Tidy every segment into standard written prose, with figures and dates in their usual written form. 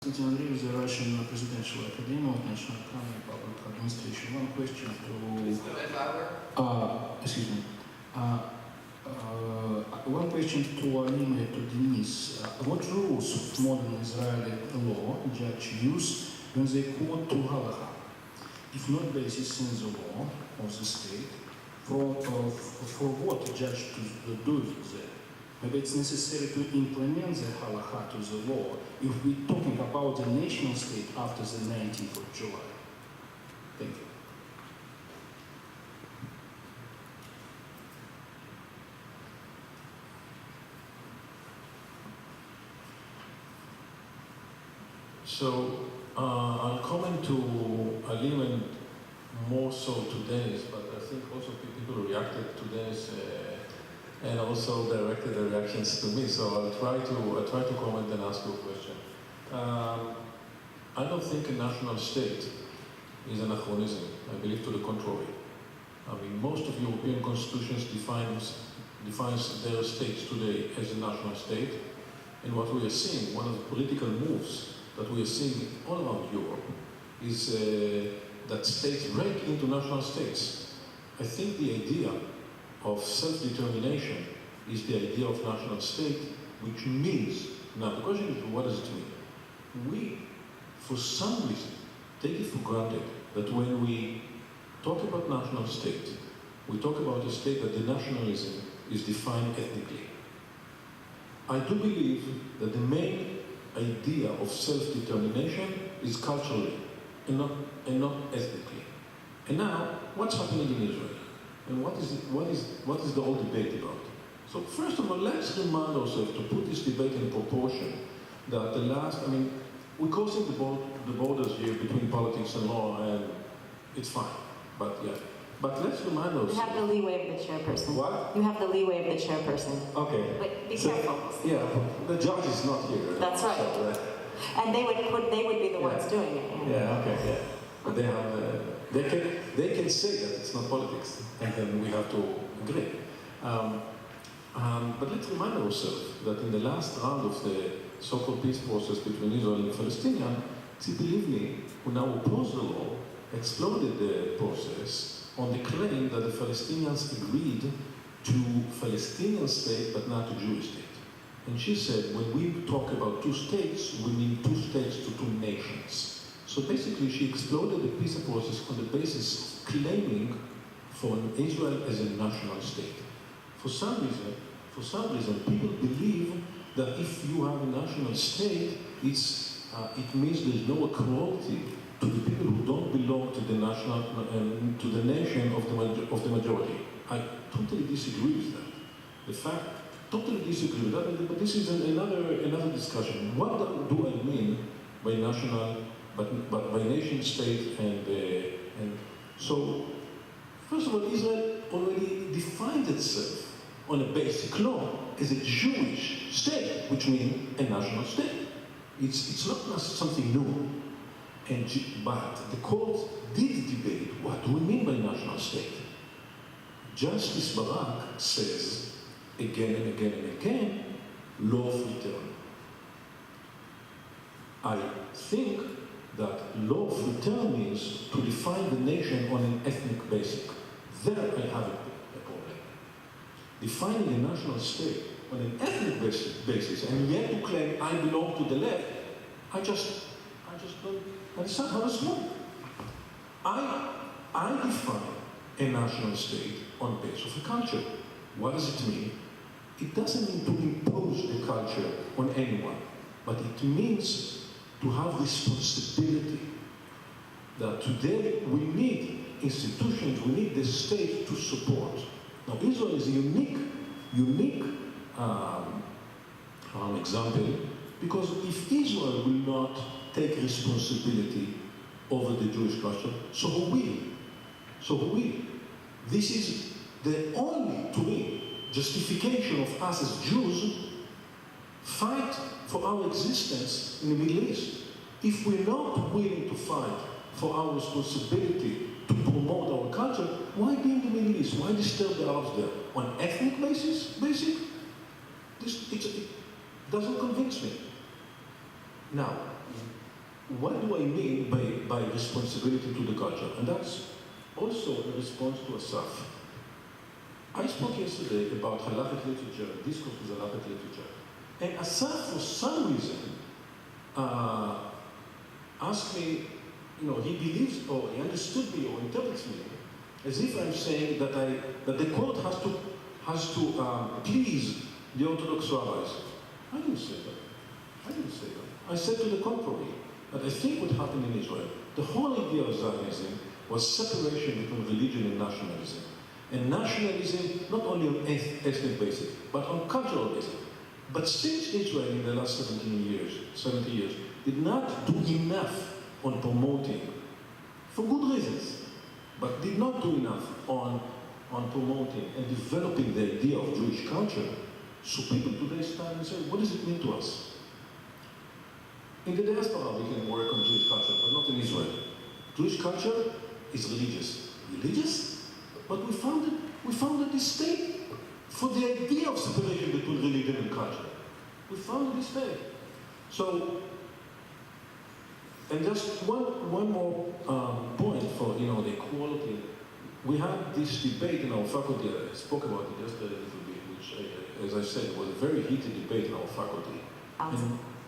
Konstantin Andreevich, the Russian Presidential Academy of National Economy and Public Administration. One question to... excuse me. One question to Alima and to Denis. What rules of modern Israeli law judge use when they quote to halacha? If not basis in the law of the state, for what a judge to do that? Maybe it's necessary to implement the halacha to the law if we're talking about the national state after the 19th of July. Thank you. So I'll comment to Alim and more so to Dennis, but I think also people reacted to Dennis and also directed their reactions to me. So I'll try to comment and ask you a question. I don't think a national state is an anachronism. I believe to the contrary. I mean, most of European constitutions defines their states today as a national state. And what we are seeing, one of the political moves that we are seeing all around Europe is that states break into national states. I think the idea of self-determination is the idea of national state, which means, now the question is, what does it mean? We, for some reason, take it for granted that when we talk about national state, we talk about a state that the nationalism is defined ethnically. I do believe that the main idea of self-determination is culturally and not ethnically. And now, what's happening in Israel? And what is the whole debate about? So first of all, let's remind ourselves to put this debate in proportion that we're crossing the borders here between politics and law, and it's fine. But let's remind ourselves. You have the leeway of the chairperson. What? You have the leeway of the chairperson. Okay. But be careful. Yeah, the judge is not here. That's right. So, and they would be the ones doing it. Yeah, okay, yeah. But they can say that it's not politics, and then we have to agree. But let's remind ourselves that in the last round of the so-called peace process between Israel and Palestinian, Tzipi Livni, who now opposed the law, exploded the process on the claim that the Palestinians agreed to Palestinian state but not to Jewish state. And she said, when we talk about two states, we mean two states to two nations. So basically she exploded the peace process on the basis of claiming for Israel as a national state. For some reason, people believe that if you have a national state, it means there's no equality to the people who don't belong to the to the nation of the majority. I totally disagree with that. Totally disagree with that, but this is another discussion. What do I mean by national, but by nation state and so, first of all, Israel already defined itself on a basic law as a Jewish state, which means a national state. It's not something new. But the court did debate what do we mean by national state. Justice Barak says again and again and again, law of return. I think that law of return means to define the nation on an ethnic basis. There I have a problem. Defining a national state on an ethnic basis and yet to claim I belong to the left, I just don't understand how it's wrong. I define a national state on the basis of a culture. What does it mean? It doesn't mean to impose a culture on anyone, but it means to have responsibility. That today we need institutions, we need the state to support. Now Israel is a unique example, because if Israel will not take responsibility over the Jewish culture, so who will? This is the only, to me, justification of us as Jews fight for our existence in the Middle East. If we're not willing to fight for our responsibility to promote our culture, why be in the Middle East? Why disturb the Arabs there? On ethnic basis? It doesn't convince me. Now, what do I mean by responsibility to the culture? And that's also a response to Asaf. I spoke yesterday about halachic literature, discourse with halachic literature. And Asaf, for some reason, asked me, he believes or he understood me or interprets me as if I'm saying that the court has to please the Orthodox rabbis. I didn't say that. I said to the contrary, that I think what happened in Israel, the whole idea of Zionism was separation between religion and nationalism. And nationalism, not only on ethnic basis, but on cultural basis. But since Israel in the last 70 years, did not do enough on promoting, for good reasons, but did not do enough on promoting and developing the idea of Jewish culture, so people today stand and say, what does it mean to us? In the diaspora we can work on Jewish culture, but not in Israel. Jewish culture is religious. Religious? But we founded this state for the idea of separation between religion and culture. We founded this state. So, and just one more point for the equality. We had this debate in our faculty. I spoke about it yesterday a little bit, which, as I said, was a very heated debate in our faculty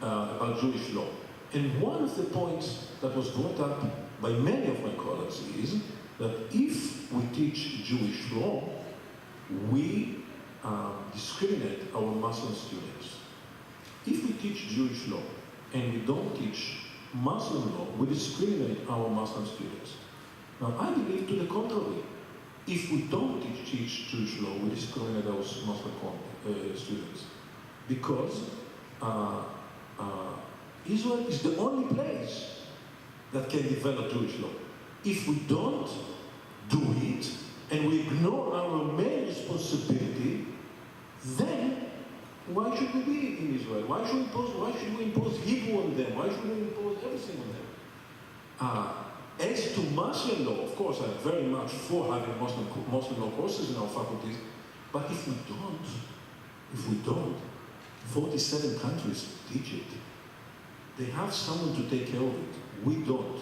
about Jewish law. And one of the points that was brought up by many of my colleagues is that if we teach Jewish law, we discriminate our Muslim students. If we teach Jewish law and we don't teach Muslim law, we discriminate our Muslim students. Now, I believe to the contrary. If we don't teach Jewish law, we discriminate our Muslim students. Because Israel is the only place that can develop Jewish law. If we don't do it, and we ignore our main responsibility, then why should we be in Israel? Why should we impose Hebrew on them? Why should we impose everything on them? As to Muslim law, of course, I'm very much for having Muslim law courses in our faculties, but if we don't, 47 countries teach it. They have someone to take care of it. We don't.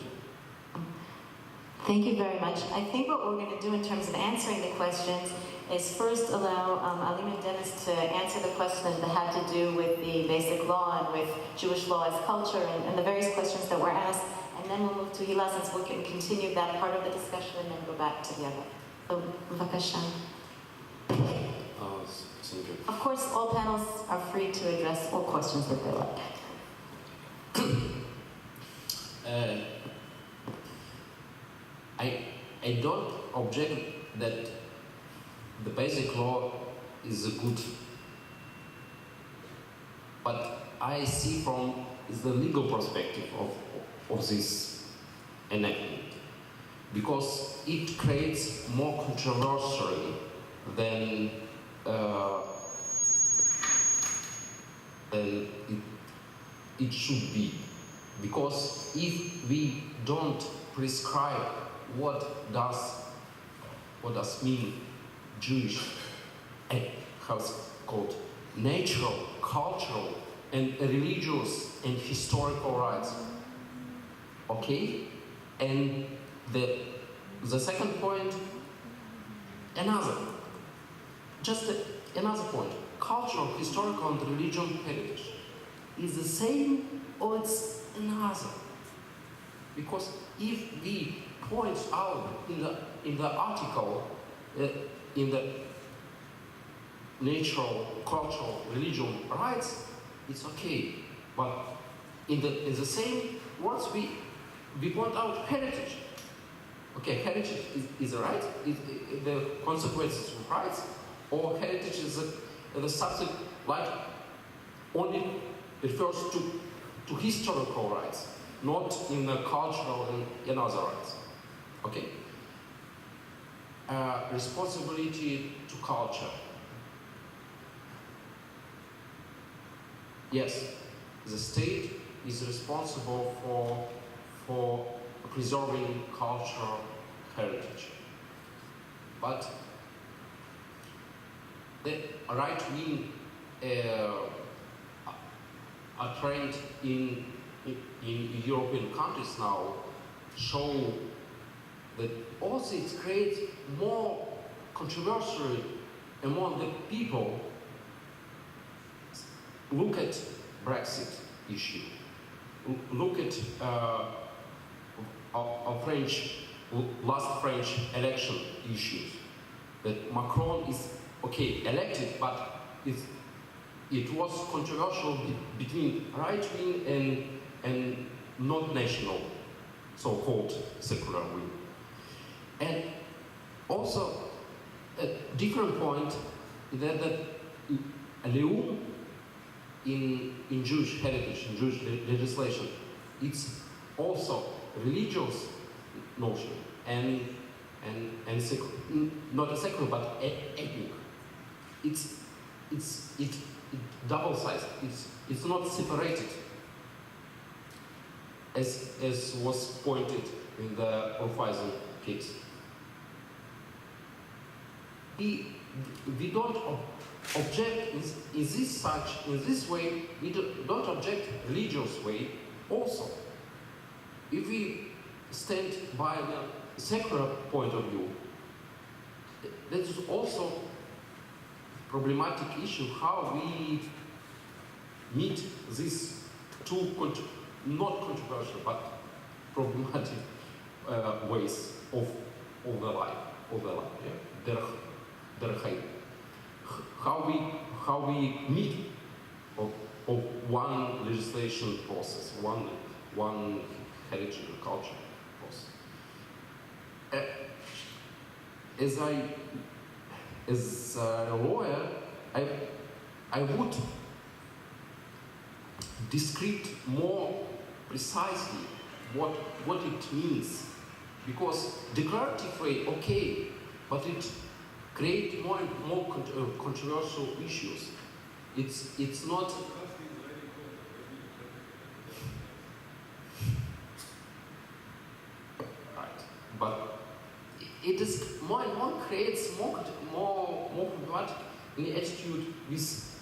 Thank you very much. I think what we're going to do in terms of answering the questions is first allow Alim and Dennis to answer the questions that had to do with the basic law and with Jewish law as culture and the various questions that were asked. And then we'll move to Hila, since we can continue that part of the discussion and then go back to the other. So, b'vakasha. Thank you. Of course, all panelists are free to address all questions that they like. I don't object that the basic law is good, but I see from the legal perspective of this enactment, because it creates more controversy than it should be. Because if we don't prescribe what does mean Jewish, how's it called, natural, cultural, and religious and historical rights, okay? And the second point, another point, cultural, historical, and religious heritage is the same or it's another. Because if we point out in the article, in the natural, cultural, religion rights, it's okay. But in the same words, we point out heritage. Okay, heritage is a right, the consequences of rights, or heritage is the subject like only refers to historical rights, not in the cultural and other rights. Okay? Responsibility to culture. Yes, the state is responsible for preserving cultural heritage. But the right wing are trained in in European countries now show that also it creates more controversy among the people. Look at Brexit issue. Look at last French election issues. That Macron is elected, but it was controversial between right wing and not national, so-called secular wing. And also a different point is that Eliyahu in Jewish heritage, in Jewish legislation, it's also religious notion and not a secular but ethnic. It's double sized. It's not separated, as was pointed in the Orpheus case. We don't object in this way. We don't object religious way. Also, if we stand by the secular point of view, that is also problematic issue how we meet these two not controversial but problematic ways of the life. Yeah? How we meet of one legislation process, one heritage and culture process. As a lawyer, I would describe more precisely what it means, because declarative way, but it creates more and more controversial issues. It's not. Right, but it is more and more creates more problematic in the attitude with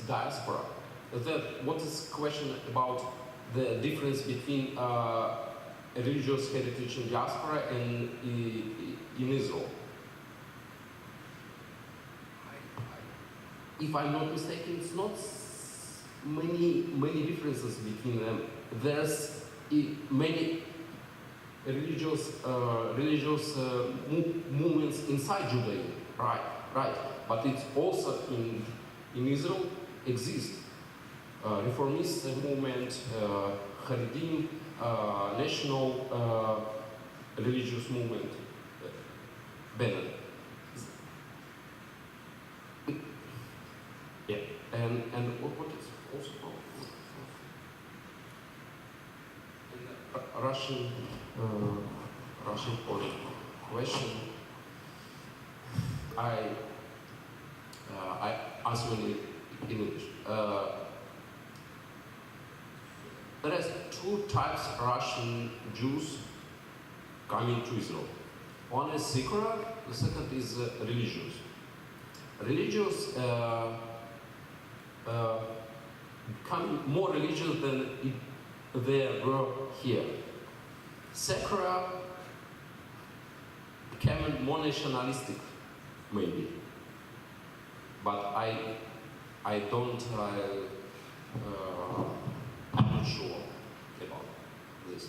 diaspora. That what is question about the difference between religious heritage in diaspora and in Israel. If I'm not mistaken, it's not many differences between them. There's many religious movements inside Judaism, right. But it's also in Israel exists reformist movement, Haredim, national religious movement, Benin. Yeah, and what is also Russian question. I answer in English. There are two types of Russian Jews coming to Israel. One is secular, the second is religious. Religious become more religious than they were here. Secular became more nationalistic, maybe. But I'm not sure about this.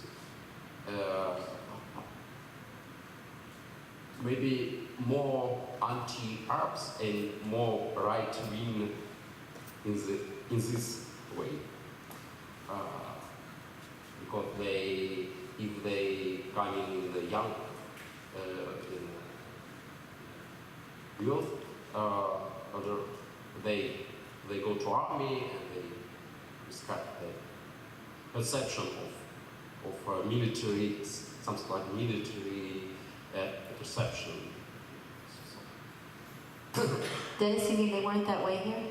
Maybe more anti-Arabs and more right-wing in this way, because if they come in the young youth, they go to army and they describe the perception of military, something like military perception. Dennis, you mean they weren't that way here?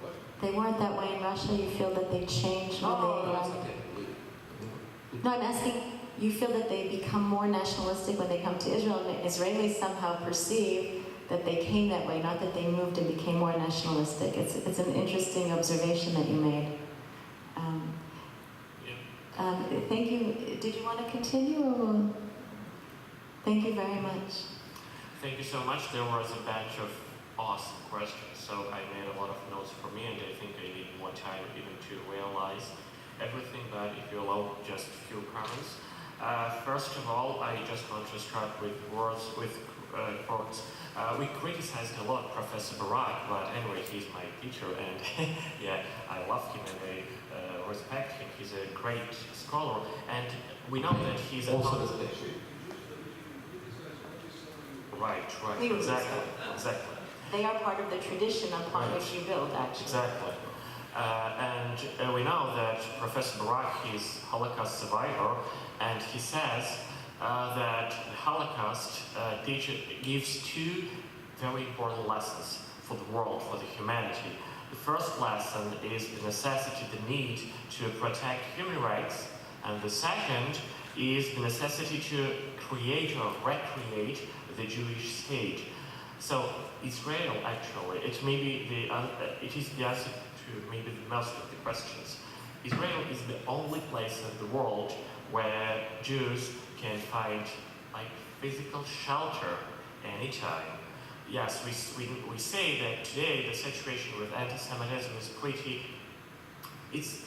What? They weren't that way in Russia? You feel that they changed when No, it's okay. No, I'm asking, you feel that they become more nationalistic when they come to Israel, and Israelis somehow perceive that they came that way, not that they moved and became more nationalistic. It's an interesting observation that you made. Thank you. Did you want to continue? Or? Thank you very much. Thank you so much. There was a batch of awesome questions, so I made a lot of notes for me, and I think I need more time even to realize everything, but if you allow just a few comments. First of all, I just want to start with quotes. We criticized a lot Professor Barak, but anyway, he's my teacher, and yeah, I love him and I respect him. He's a great scholar, and we know that he's Also respect you. Right, exactly. They are part of the tradition upon which you build, actually. Exactly. And we know that Professor Barak is Holocaust survivor, and he says that the Holocaust gives two very important lessons for the world, for the humanity. The first lesson is the necessity, the need to protect human rights, and the second is the necessity to create or recreate the Jewish state. So Israel, actually, it is the answer to maybe most of the questions. Israel is the only place in the world where Jews can find like physical shelter anytime. Yes, we say that today the situation with anti-Semitism is pretty, it's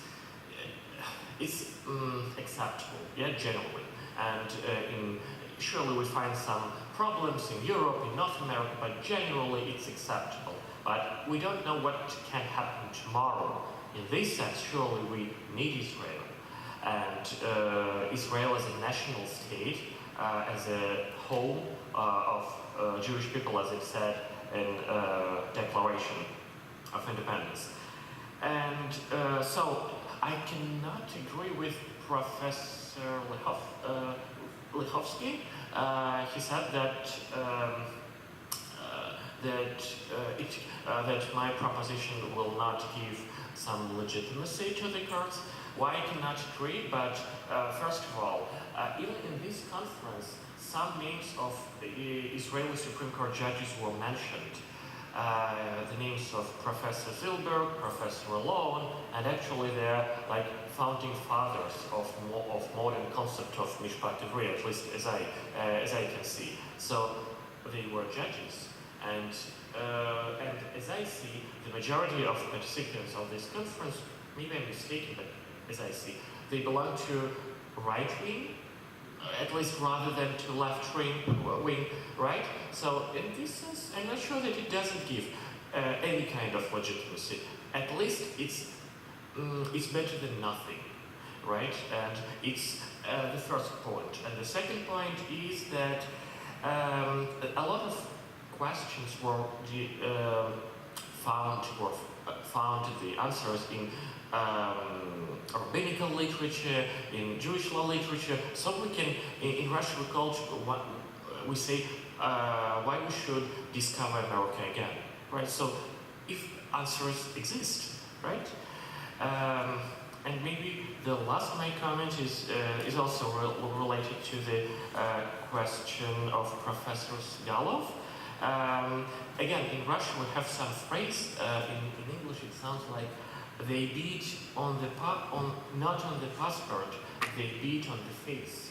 acceptable, yeah, generally. And surely we find some problems in Europe, in North America, but generally it's acceptable. But we don't know what can happen tomorrow. In this sense, surely we need Israel. And Israel as a national state, as a home of Jewish people, as it said in Declaration of Independence. And so I cannot agree with Professor Lichovsky. He said that that my proposition will not give some legitimacy to the courts. Why I cannot agree? But first of all, even in this conference, some names of Israeli Supreme Court judges were mentioned. The names of Professor Zilberg, Professor Alon, and actually they're like founding fathers of modern concept of Mishpat Ivri, at least as I can see. So they were judges, and as I see, the majority of participants of this conference, maybe I'm mistaken, but as I see, they belong to right wing, at least rather than to left wing, right? So in this sense, I'm not sure that it doesn't give any kind of legitimacy. At least it's better than nothing, right? And it's the first point. And the second point is that a lot of questions were found the answers in rabbinical literature, in Jewish law literature. So we can, in Russian culture, we say why we should discover America again, right? So if answers exist, right? And maybe the last my comment is also related to the question of Professor Galov. Again, in Russian we have some phrase. In English it sounds like they beat on the not on the passport, they beat on the face.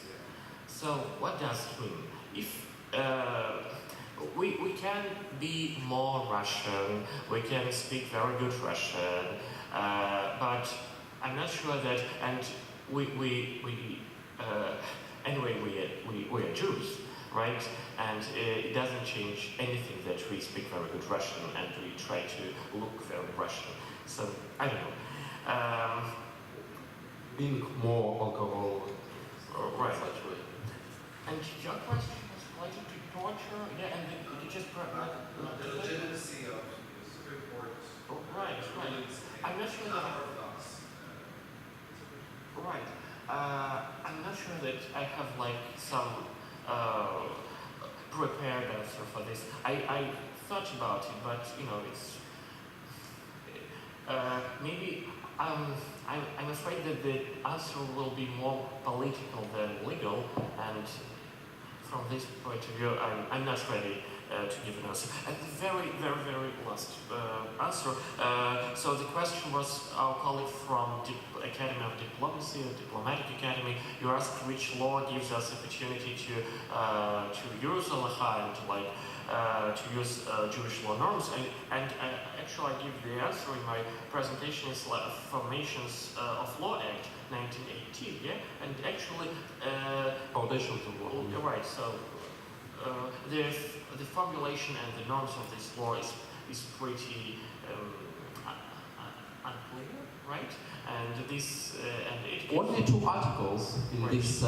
So what does it mean? If we can be more Russian, we can speak very good Russian, but I'm not sure that, and anyway, we are Jews, right? And it doesn't change anything that we speak very good Russian and we try to look very Russian. So, I don't know. Being more alcohol. Right. And your question was related to torture? Yeah, and you just brought the legitimacy of the Supreme Court. Right. I'm not sure that. Right. I'm not sure that I have like some prepared answer for this. I thought about it, but you know, it's maybe I'm afraid that the answer will be more political than legal, and from this point of view, I'm not ready to give an answer. And the very last answer. So the question was our colleague from Academy of Diplomacy, or Diplomatic Academy, you ask which law gives us opportunity to use halacha and to use Jewish law norms, and actually I give the answer in my presentation. Is Formations of Law Act 1918, yeah, and actually Foundation of the law. you're right. So the formulation and the norms of this law is pretty unclear, right? And this and it Only 2 articles in this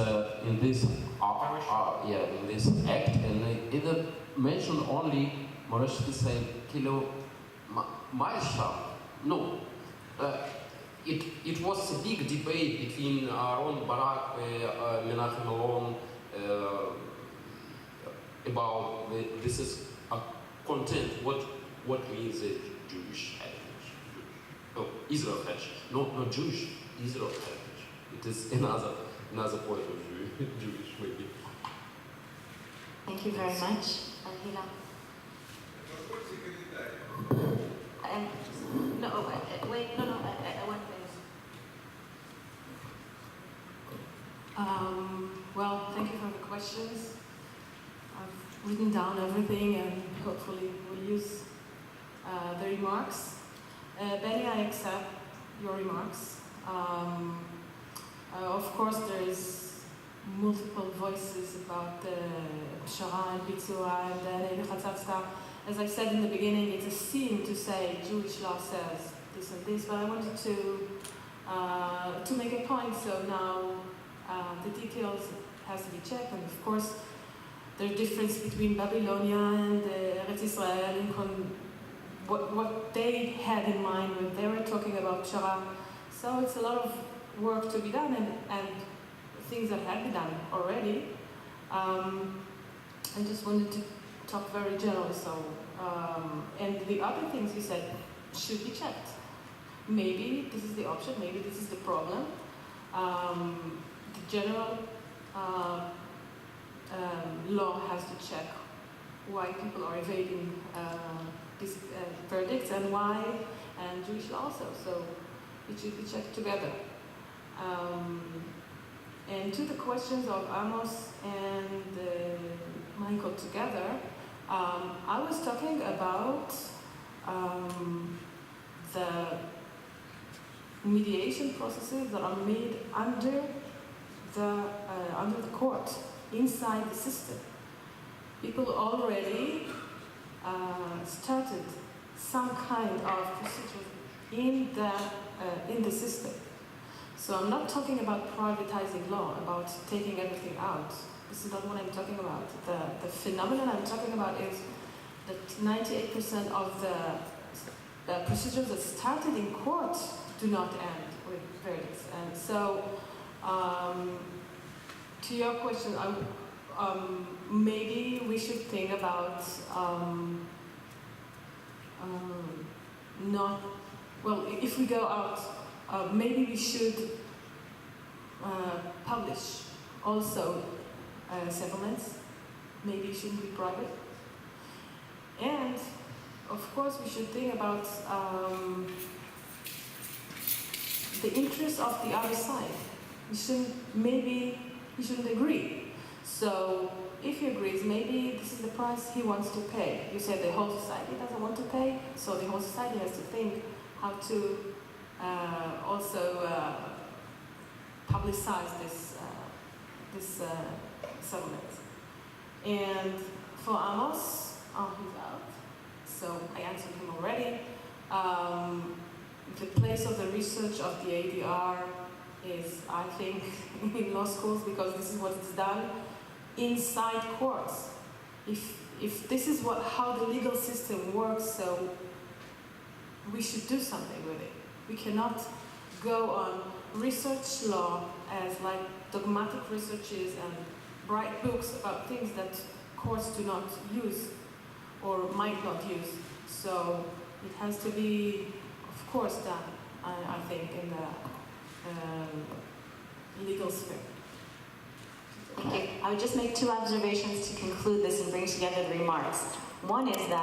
act, and it mentioned only Moreshki say kilo Maisha. No, it was a big debate between Aaron Barak, Menachem Alon about this is a content. What means a Jewish heritage? No, Israel heritage. Not Jewish. Israel heritage. It is another point of view. Jewish maybe. Thank you very much, Hila. I want to finish. Well, thank you for the questions. I've written down everything and hopefully we'll use the remarks. Benny, I accept your remarks. Of course, there is multiple voices about the Pshara and Bitzua and Chatzatza. As I said in the beginning, it's a sin to say Jewish law says this and this, but I wanted to make a point. So now the details has to be checked, and of course there's difference between Babylonia and Eretz Israel and what they had in mind when they were talking about Pshara. So it's a lot of work to be done, and things that have been done already. I just wanted to talk very generally. So, and the other things you said should be checked. Maybe this is the option, maybe this is the problem. The general law has to check why people are evading these verdicts and why, and Jewish law also. So it should be checked together. And to the questions of Amos and Michael together, I was talking about the mediation processes that are made under the court, inside the system. People already started some kind of procedure in the system. So I'm not talking about privatizing law, about taking everything out. This is not what I'm talking about. The phenomenon I'm talking about is that 98% of the procedures that started in court do not end with verdicts. And so, to your question, maybe we should think about if we go out, maybe we should publish also settlements. Maybe it shouldn't be private. And of course we should think about the interests of the other side. Maybe he shouldn't agree. So if he agrees, maybe this is the price he wants to pay. You said the whole society doesn't want to pay, so the whole society has to think how to also publicize this settlement. And for Amos, he's out, so I answered him already. The place of the research of the ADR is, I think, in law schools, because this is what is done inside courts. If this is how the legal system works, so we should do something with it. We cannot go on research law as like dogmatic researches and write books about things that courts do not use or might not use. So it has to be, of course, done, I think, in the legal sphere. Thank you. I would just make two observations to conclude this and bring together the remarks. One is that